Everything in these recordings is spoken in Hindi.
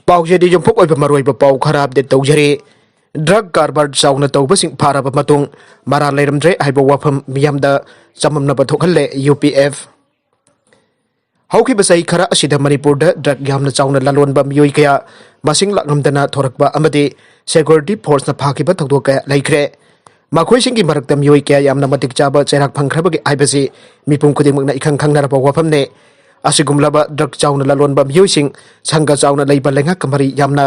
पाउजेदी जुम्फुक ओइबा मरोइबा पाउ खराब दे तौजरे ड्रग कारबार चाउना तौबसिंग फाराबा मतुंग मारा लेरमद्रे हाइबा वाफम मियामदा चममनबा thokhlle UPF हौखिबा सही खरा असिदा मणिपुरदा ड्रग यामना चाउना लालोनबा मियोइ कया मसिंग लांगमदना थोरकबा अमदि सिक्योरिटी फोर्स ना फाकिबा थौदो कया लैख्रे मखोइसिंगी मरकता मियोइ कया यामना मतिक चाबा चैराक फंखरबगे आइबसि मिपुम खुदिमकना इखंग खंगनारबा वाफमने असिगुमलाबा ड्रग चाउना लालोनबा मियोइसिंग संगा चाउना लैबा लेंगा कमरी यामना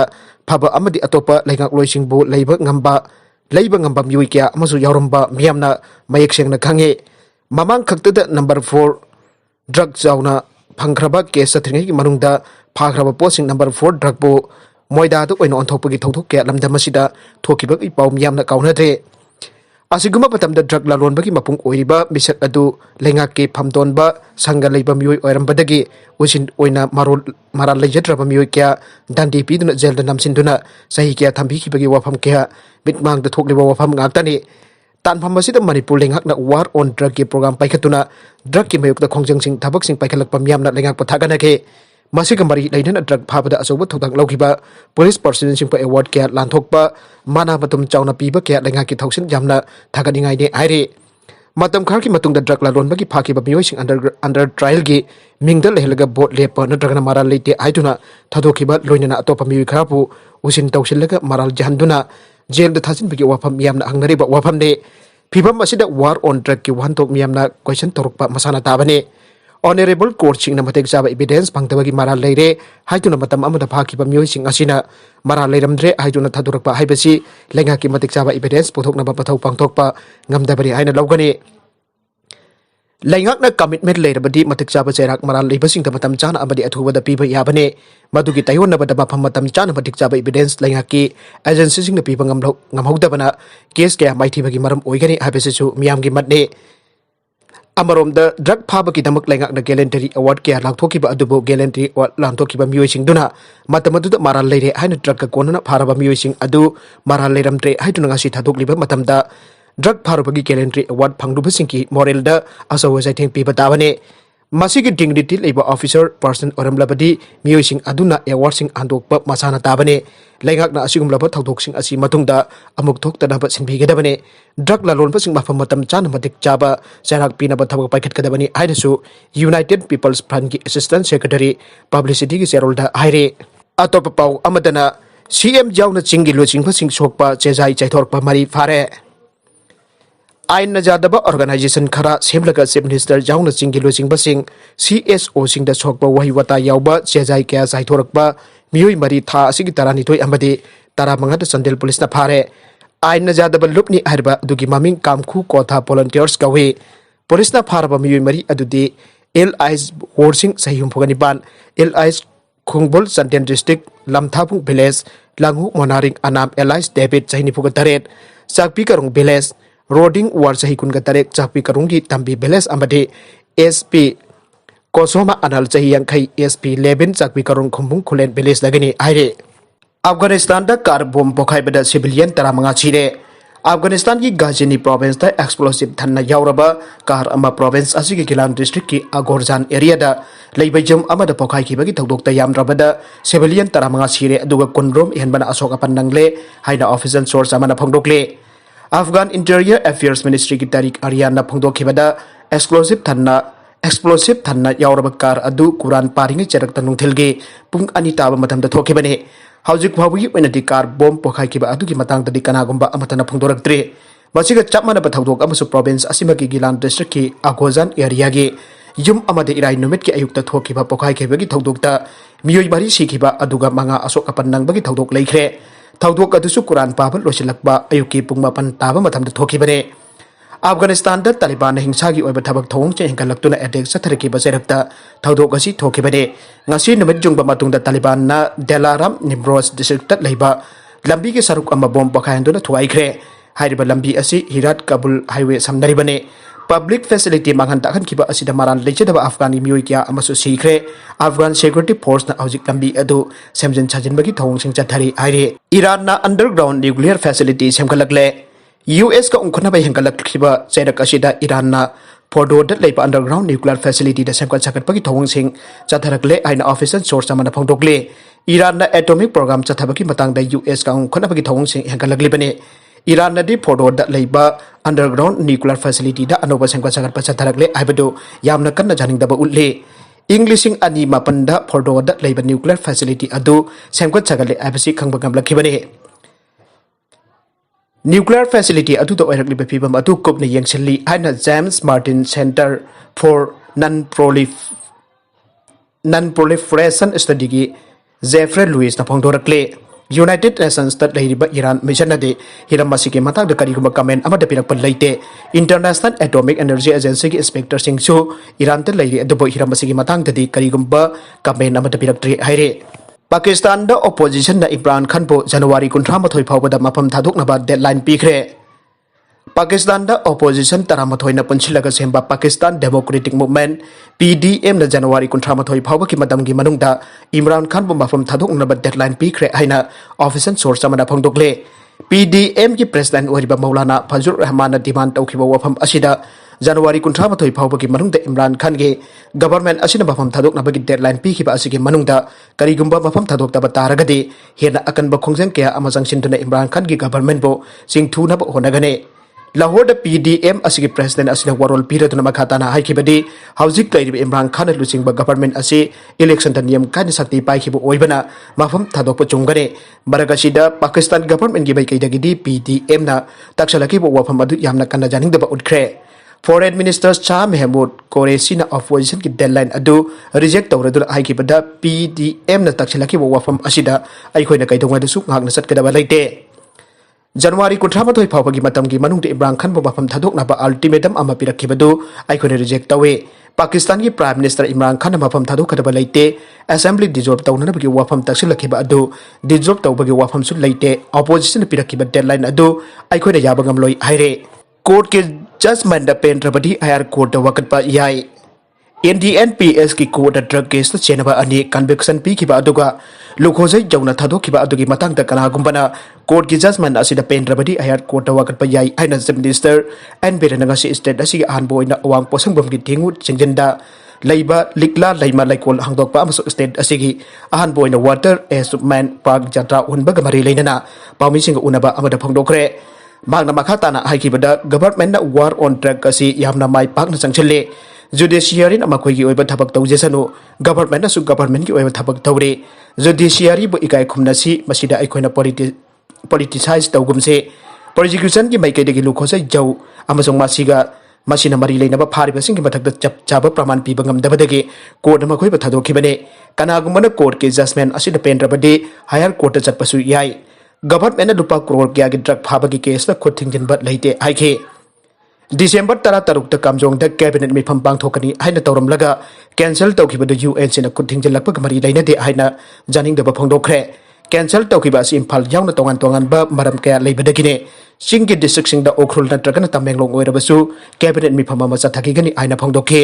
फबा अमदि अतोपा लेंगा लोइसिंगबु लैबा ngamba मियोइ कया अमसु यावरंबा मियामना मयेक सेंगना खंगे ममांग खक्तदा नंबर 4 ड्रग चाउना फंखरबा केस सत्रिंगी मनुंगदा फाखरबा पोसिंग नंबर 4 ड्रग बो मोइदादो ओइनो अनथोपगी थौथोक के लमदमसिदा थोकिबगी पाउ मियामना काउनद्रे असिगुमा पतमदा ड्रग लालोनबगी मपुंग ओइरिबा मिसक अदु लेंगाके फमदोनबा संगा लैबा मियोइ ओइरंबदगी उसिन ओइना मारा लैजद्रबा मियोइ क्या दंडी पीदुना जेलदा नमसिनदुना सही क्या थंबिखिबगी वाफम क्या बिटमांगदा थोकलेबा वाफम गाक्तानि तानफम असिदा मणिपुर लेंगाकना वार ऑन ड्रग के प्रोग्राम पाइखतुना ड्रग के मयुक्ता खोंजंगसिंग थबकसिंग पाइखलकपा मियामना लेंगाक पथागनके मसिग मरी लैनन ड्रग फाबदा असौब थौदांग लौखिबा पुलिस पर्सनसिंग पर अवार्ड क्या लांथोकपा माना मतुम चाउना पीबा क्या लेंगाकी थौसिन यामना थागनिंगाइने आइरे मतम खरकी मतुंगदा ड्रग लालोनबगी फाकिबा मियोइसिंग अंडर ट्रायल गी मिंगदल लेहलगा बोट लेप नत्रगना माराल लेते आइदुना थदोखिबा लोइनना अतोपा मियोइ खरापु उसिन तौसिलगा माराल जहंदुना जेल द थासिनबगी वाफम मियामना हंगनरिबा वाफमने फिबम असिदा वार ऑन ड्रग की वहनतोक मियामना क्वेश्चन तोरकपा मसाना ताबने ऑनरेबल कोर्ट सिंह मतेक चाबा एविडेंस फंगतबगी माराल लेरे हाइदुना मतम अमदा फाकिबा मियोइसिंग असिना माराल लेरमद्रे हाइदुना थादुरकपा हाइबसि लेंगाकी मतेक चाबा एविडेंस पुथोकनबा पथौ पांगथोकपा ngमदबरि हाइना लौगने लेंगाकना कमिटमेंट लेरबदी मतेक चाबा चैराक माराल लेबसिंग मतम चाना अबदी अथुबदा पीबा याबने मदुगी तयोनबदा मफम मतम चाना मतेक चाबा एविडेंस लेंगाकी एजेंसी सिंग पीबा ngमहौदबना केस क्या माइथीबगी मरम ओइगनि हाइबसिसु मियामगी मतने अमरोमदा ड्रग फाबकी दमक लेंगाकना गैलेंटरी अवार्ड क्या लांथोकिबा अदुबो गैलेंटरी अवार्ड लांथोकिबा मियोइसिंगदुना मतमदुदा माराल लेरे हाइना ड्रग का कोनना फाराबा मियोइसिंग अदु माराल लेरमद्रे हाइदुना ngasi थादोकलिबा मतमदा ड्रग फारुबगी गैलेंटरी अवार्ड फंगदुबसिंगी मोरेलदा असौ जाइथें पीबा ताबने मसिगी डिग्निटी लेबा ऑफिसर पर्सन ओरमलबदी मियोइसिंग अदुना अवार्डसिंग आंदोकपा मसाना ताबने लेंगाकना असिगुमलबा थौदोकसिंग असि मतुंगदा अमुक थोकतनबा सिनबिगदबने ड्रग लालोनबसिंग मफम मतम चाना मतिक चाबा चैराक पीनबा थबक पाइखतकदबनी हाइदसु यूनाइटेड पीपल्स फ्रंट की असिस्टेंट सेक्रेटरी पब्लिसिटी की चेरोलदा हाइरे अतोप पाउ अमदना सीएम जाउना चिंगी लोचिंगफसिंग सोकपा चेजाई चैथोरकपा मरी फारे आइन नजादबा ऑर्गेनाइजेशन खरा सेमलगा चीफ मिनिस्टर जाउना चिंगी लोचिंगबसिंग CSO सिंगदा सोकपा वही वता यावबा चेजाई क्या चैथोरकपा मियोइ मरी था असिगी तरानिथोय अमदि तरामंगद चंदेल पुलिस ना फारे आइन नजादबा लुपनी हरबा दुगी ममिंग कामखु कोथा वॉलंटियर्स कवे पुलिस ना फारबा मियोइ मरी अदुदि LIS वोरसिंग सहीहुम फुगनिबान LIS खुंगबोल चंदेल डिस्ट्रिक्ट लमथापुंग विलेज लांगु मोनारिंग अनाम LIS डेविड सहीनि फुग तरेट चाकपी करुंग विलेज रोडिंग वार सही कुनगा तरेक चाकपी करुंगी तंबी विलेज अमदि SP कोसोमा अनल चही यांखै SP लेबिन चाकपी करुंग खुंबुंग खुलेन विलेज लगनी आइरे अफगानिस्तान दा कार बम पोखाइबदा सिविलियन 15 सिरे अफगानिस्तान की गाजिनी प्रोविंस दा एक्सप्लोसिव थन्ना यावरबा कार अमा प्रोविंस असिगी गिलान डिस्ट्रिक्ट की अगोरजान एरिया दा लेबैजम अमदा पोखाइखिबगी थौदोकता यामद्रबदा सिविलियन 15 सिरे अदुगा कुनरोम इहनबना अशोक अपन नंगले हाइना ऑफिशियल सोर्स अमना फोंदोकले अफगान इंटीरियर अफेयर्स मिनिस्ट्री की तारीख अरियाना फोंदोखिबदा एक्सप्लोसिव थन्ना यावरबा कार अदु कुरान पारिंग चरकता नुंथिलगे पुंग अनि ताबा मतमदा थोखिबने हौजिक फावगी ओइनदि कार बम पोखाइखिबा अदुगी मतांगदि कनागुंबा अमतना फोंदोरक्त्रे मसिगा चपमानबा थौदोक अमसु प्रोविंस असिमगी गिलान डिस्ट्रिक्ट की अगोजान एरिया गे युम अमदे इराई नुमित की अयुक्ता थोखिबा पोखाइखिबगी थौदोकता मियोइ बारी सिखिबा अदुगा मंगा अशोक अपन नंगबगी थौदोक लैख्रे थौदोक अदुसु कुरान पाबा लोसिलकबा अयुकी पुंग मापन ताबा मथमदा थोखिबने अफगानिस्तान दा तालिबान हिंसागी ओइबा थबक थोंग चे हिंगलक्तुना अटैक सथरकी बसेरक्ता थौदोक असि थोखिबने ngasi नुमित जुंगबा मतुंगदा तालिबान ना डेलाराम निम्रोज डिस्ट्रिक्ट लैबा लंबी के सरुक अमा बम पखायंदुना थुआइख्रे हाइरिबा लंबी असि हिरात काबुल हाईवे समनरिबने पब्लिक फैसिलिटी मांगन ताखनखिबा असिदा मारान लेचदबा अफगानी मियोइ क्या अमसु सीख्रे अफगान सिक्योरिटी फोर्स ना हौजिक लंबी अदु सेमजन छाजिनबगी थौंगसिंग चथरी आइरे ईरान ना अंडरग्राउंड न्यूक्लियर फैसिलिटी सेमखलकले US का उनखनबा हेंगलखिबा चैरक असिदा ईरान ना फोर्डोद लेब अंडरग्राउंड न्यूक्लियर फैसिलिटी सेमकट सकटपगी थौंगसिंग चथरकले आइन ऑफिसर सोर्स अमना फोंदोकले ईरान एटॉमिक प्रोग्राम चथबगी मतंगदा यूएस का खनबगी थौंगसिंग हेंगलगलिबने ईरान नदी फोर्डोद लेब अंडरग्राउंड न्यूक्लियर फैसिलिटी अनोब सेमकट सकटप चथरकले आइबदो यामना कन्ना जानिंगदब उल्ले इंग्लिशिंग अनि मापनदा फोर्डोद लेब न्यूक्लियर फैसिलिटी अदु सेमकट सकले आइबसी खंगबगमलखिबने न्यूक्लियर फैसिलिटी अदुद ओइरकलिब फिबम अदु कुपने यंगसली हाइना James Martin centre for non proliferation study की जेफ्रे लुइस फोंदोरकले यूनाइटेड नेशंस ईरान मिशन हिरम के मतंग करीगुम कमेंट पिरप लेते इंटरनेशनल एटॉमिक एनर्जी एजेंसी की इंस्पेक्टर ईरान हिरम की मतंग करीगुम कमेंट पिरक्ट्री है पाकिस्तान ओपोजिशन इमरान खान को जनवरी 13 फाउद मफम थादोक्नब डेडलाइन पीख्रे पाकिस्तान ओपोजिशन 13 पुनसिलग सेंब पाकिस्तान डेमोक्रेटिक मूवमेंट PDM जनवरी 13 फाउब की इमरान खान को मफम थादोक्नब डेडलाइन पीख्रे है ऑफिशियल सोर्स फोंदोक्ले PDM की प्रेसिडेंट मौलाना फजल रहमान डिमांड तौखिब वफम जनवरी 13 फाउब की इमरान खान के गवर्नमेंट मफम थादोक्नब की डेडलाइन पीखिब करीगुम मफम थादोक्तब तारगदि हेन अकनब खोंजन कया चंगसिनदुना इमरान खान की गवर्नमेंट बो सिंथुनब होनगने लाहौर PDM प्रेसिडेंट वरोल पीरदुना मखाताना हाइखिबदि हौजिक लैरिब इमरान खान लुचिंग गवर्नमेंट इलेक्शन नियम कायन शक्ति पाइखिब ओइबना मफम थादोक चुंगने मरगसिदा पाकिस्तान गवर्नमेंट की बैकैदगिदि PDM ना तक्सलखिब वफम अदु यामना कन्ना जानिंगदब उठ्रे foreign minister Shah Mahmood Qureshi opposition की डेडलाइन अदु रिजेक्ट तौरदुना हाइखिबदा PDM ना तक्सलखिब वफम असिदा अइखोइना कैदोंगदसु ngakna satkedaba leite जनवरी 13 फाउब की इमरान खान मफम थादोक्नब अल्टीमेटम पिरक्खिबदु अइखोइना रिजेक्ट तौवे पाकिस्तान की प्राइम मिनिस्टर इमरान खान मफम थादोक्कदब लेते असेंबली डिजॉल्व तौननबगी वफम तक्सलखिब अदु डिजॉल्व तौबगी वफमसु लेते ऑपोजिशन पिरक्खिब डेडलाइन अदु अइखोइना याब ngamloi हाइरे कोर्ट के जजमेंट पेंद्रबदी हायर कोर्ट wakatpa याई NDNPS की कोर्ट ड्रग केस चेनब अनी कन्विक्शन पीखिब अदुगा लुखोजै जौना थादोखिब अदुगी मतंगदा कनागुम्बना कोर्ट की जजमेंट असिदा पेंद्रबदी हायर कोर्ट wakatpa याई हाइना चीफ मिनिस्टर एन बिरेनंगसी स्टेट असिगी अहानबो ओइना अवांग पोसंगबम की थिंगु चिंजनदा लैबा लिकला लैमा लैकोल हांगदोकपा अमसो स्टेट असिगी अहानबो ओइना वाटर एसमेंट पार्क जात्रा उनबग मरी लेनना पाउमिसिंग उनबा अमदा फोंदोखरे मांगना मखाताना हाइखिबदा गवर्नमेंट वार ऑन ड्रग असी यामना माइ पाकना चंगछले जुडिशियरी मखोइगी ओइबा थबक तौजेसनु गवर्नमेंट सु गवर्नमेंट की ओइबा थबक तौरे जुडिशियरी बु इकाय खुमनासी मसिदा अइखोइना पॉलिटिसाइज तौगुमसे प्रोसिक्यूशन की माइकैदगी लुखोसै जौ अमसोंग मसिना मरी लेनबा फारिबसिंग मथक्ता चप चाबा प्रमाण पीबा ngamdabadagi कोर्ट मखोइबा थादोखिबने कनागुमना कोर्ट के जजमेंट असिदा पेंद्रबदी हायर कोर्ट चटपसु याई गवर्नमेंट लुपा करोड़ क्या की ड्रग फाबगी केस खुद थिंजनब लेते हाइखे दिसंबर 13 कामजोंग कैबिनेट मिफम पांथोकनी हाइना तौरमलगा कैंसल तौखिबद UN सिना खुद थिंजलकपग मरी लेनदे हाइना जानिंगदब फोंदोखरे कैंसल तौखिबा असि इम्फाल यावना तोंगान तोंगानबा मरम कया लेबदगिने सिंगी डिस्ट्रिक्ट सिंगदा ओखरुल नत्रगना तमेंगलोंग ओइरबसु कैबिनेट मिफम अमा चथाखिगनी हाइना फोंदोखे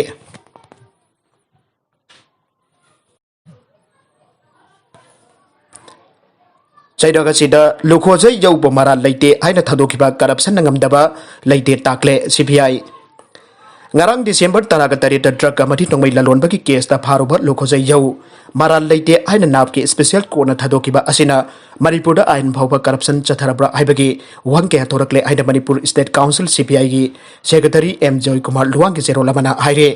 चाइदगसिदा लुखोजै यौब माराल लेते हाइना थादोखिबा करप्शन ngamdaba लेते ताकले CBI ngarang December 13 ड्रग अमथि तोंगमै ललोनबगी केसता फारुब लुखोजै यौ माराल लेते हाइना नाबके स्पेशल कोर्ट थादोखिबा असिना मणिपुर आइन फाउब करप्शन चथरब्रा हाइबगी वंके हथोरकले हाइना मणिपुर स्टेट काउंसिल CBI की सेक्रेटरी M जॉय कुमार लुवांग के जेरोल अमना हाइरे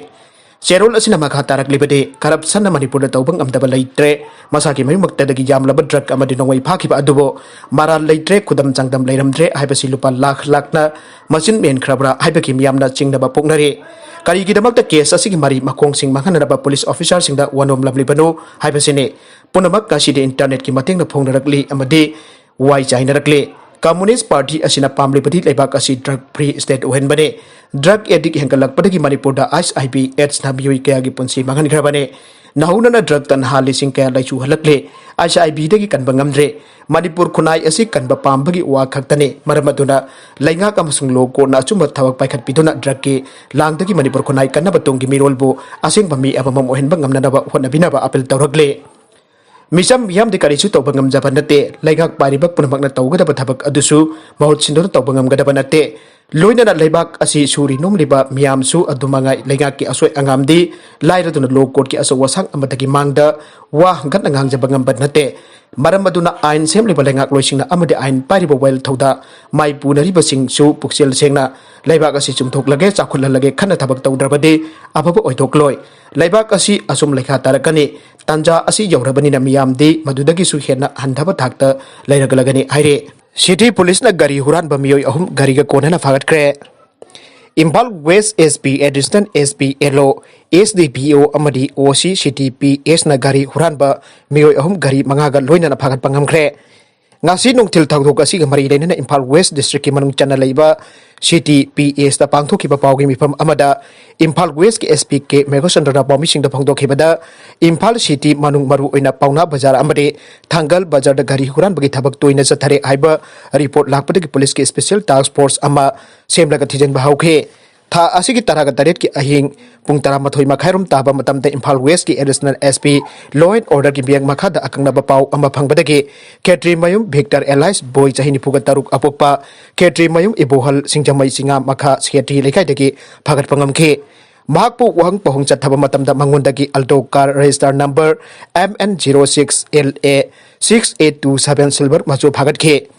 चेरोल असिना मखा तारकलिबदे करप्शन मणिपुर तौबंग अमदबा लेत्रे मसाकी मयुमक्तदगी यामलब ड्रग अमदि नोंगै फाखिबा अदुबो माराल लेत्रे खुदम चांगदम लेरमद्रे हाइबसि लुपा लाख लाखना मचिन मेन खरबरा हाइबकी मियामना चिंगदबा पोकनरे करीगिदमक्ता केस असिगी मरी मखोंगसिंग मांगनरबा पुलिस ऑफिसर सिंगदा वनोम लमलिबनो हाइबसिने पुनमक कासिदे इंटरनेट की मतेंगना फोंगनरकली अमदि वाई चाइनरकले कम्युनिस्ट पार्टी असिना पामलिबदि लेबाक असि ड्रग फ्री स्टेट ओहेनबने ड्रग एडिक हेंगलकपदगी मणिपुर HIV AIDS ना मियोइ कयागी पुंसी मांगनग्रबने नहुनना ड्रग तनहा लिसिंग कया लैचु हलकले HIV दगी कनबा ngamdre मणिपुर खुनाई असि कनबा पामबगी वा खक्तने मरमदुना लैंगाक अमसुंग लो कोना अचुम थबक पाइखत पिदुना ड्रग के लांगदगी मणिपुर खुनाई कनबा तोंगी मिरोलबो असेंग बमी अबमम ओहेनबा ngamnanaba होनबिनबा अपील तौरकले Micham yam di karisu tobangam japanate, Laigak paribak punabak na tawgada batabak adusu, Mahut sindor tobangam gadabanate, Loina na laibak asi suri num liba miam su adumanga Laigak ki asoy angamdi, Laira dun low court ki aso wasang amatagi mangda, Wah gat nangang jabangam badnate, Maramaduna ain sem liba Laigak loising na amade ain pariba well tauda, Mai punariba sing su puksel sengna, Laibak asi chumtok lage sakul lage kana tabak tawdrabade, Ababa oitok loy, Laibak asi asum lekha tarakani, Tanja asi yaurabani na miyamdi madudagi su hena handhaba thakta lairagalagani aire. City Police na Gari Huranba Mioi ahum gariga konnana Fagatkhre. Impal West SP Assistant SP Elo SDPO amadi OC City PS na Gari Huranba Mioi ahum gari mangaga loina na Fagat pangamkhre. Ngasi nung til thawdok asi ga mari na Impal West District ki manung chana leiba City PS ta pangthokiba pawgi mifam amada Impal West ki SP ke Megosandra Bomising da phangdokhibada Impal City manung maru oina pauna bazar amade thangal bazar da Gari Huran bagi thabak toina chathare haiba report lakpadagi police ki special task force ama semlaga thijen bahauke Tha asigi taraga taret ki ahing pung tara mathoi makhairum taba matamte Impal West ki additional SP law and order ki biang makhada akangna bapau ama phangbadagi Ketri Mayum Victor Elias Boy chahini puga taruk apokpa Ketri Mayum ibohal singjamai singa makha secretary lekai dagi phagat pangamke Mahakpu wang pohong chathaba matamda mangundagi alto car register number MN06LA 6827 silver machu Fagatkhre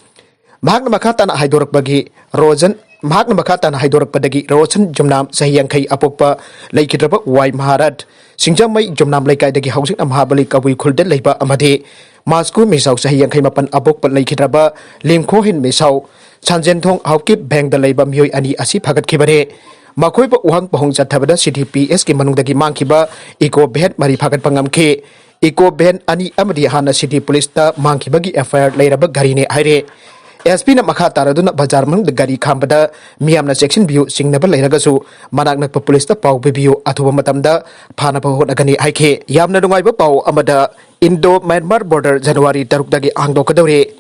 Mahakna makha tana haidorak bagi Rojan Mahakna makata na haidorak padagi Rosan Jumnam Sahiyang kay apokpa Laikidrabak Wai Maharad Singjamay Jumnam Laikay dagi housing amhabali kawi kuldel layba amade Masku misaw Sahiyang kay mapan apokpa Laikidraba Limkohin misaw Sanjentong hawkip bang da layba Mioi ani asi Fagatkhre Makoy pa uhang pahong chathabada City PS ki manung dagi mangkiba Iko behet mari Fagat pangamke Iko ben ani amadi hana City Police ta mangkibagi FIR layraba garine aire SP na makha taraduna bazar mang de gari khambada miyamna section view singnaba lairagasu manak nak police ta pau bibiu athuba matamda phana pa hodagani haike yamna nungaiba pau amada Indo Myanmar border January 3 dagi angdo kadore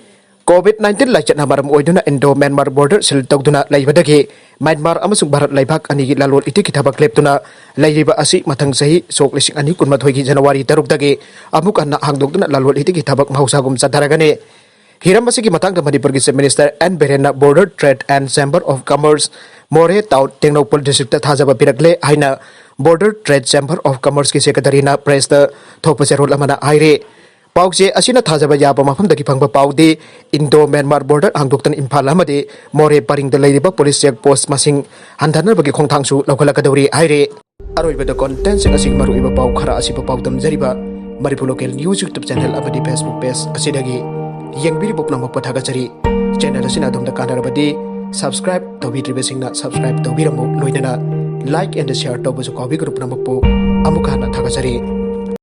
COVID-19 lachatna maram oiduna Indo Myanmar border sil tawduna laibadagi Myanmar amasung Bharat laibak ani gi lalol iti kitaba kleptuna lairiba asi mathang sahi sok lising ani kunmathoi gi January 3 dagi amuk anna hangdokduna lalol iti kitabak mausagum sadaragane Hiram masih matang da Manipur ki Minister and Berena Border Trade and Chamber of Commerce More Tau Tengnopol District thajaba pirakle haina Border Trade Chamber of Commerce ki Secretary na Press da thokpaserol amana aire Paukje asina thajaba yaba mafam dagi phangba paude Indo Myanmar border hangdoktan Imphal amade More paring da leiba police check post masing handhanar bagi khongthangsu lokhalakadori aire aroibada content sing asing maru iba pau khara asiba paudam jariba Manipur local news YouTube channel amadi Facebook page asidagi Yang biri bopna mapathaga chari channel asina domda kanarabadi subscribe tawbidribe singna subscribe tawbiramu loinana like and share tawbasu kawi group namapu amukana thaga chari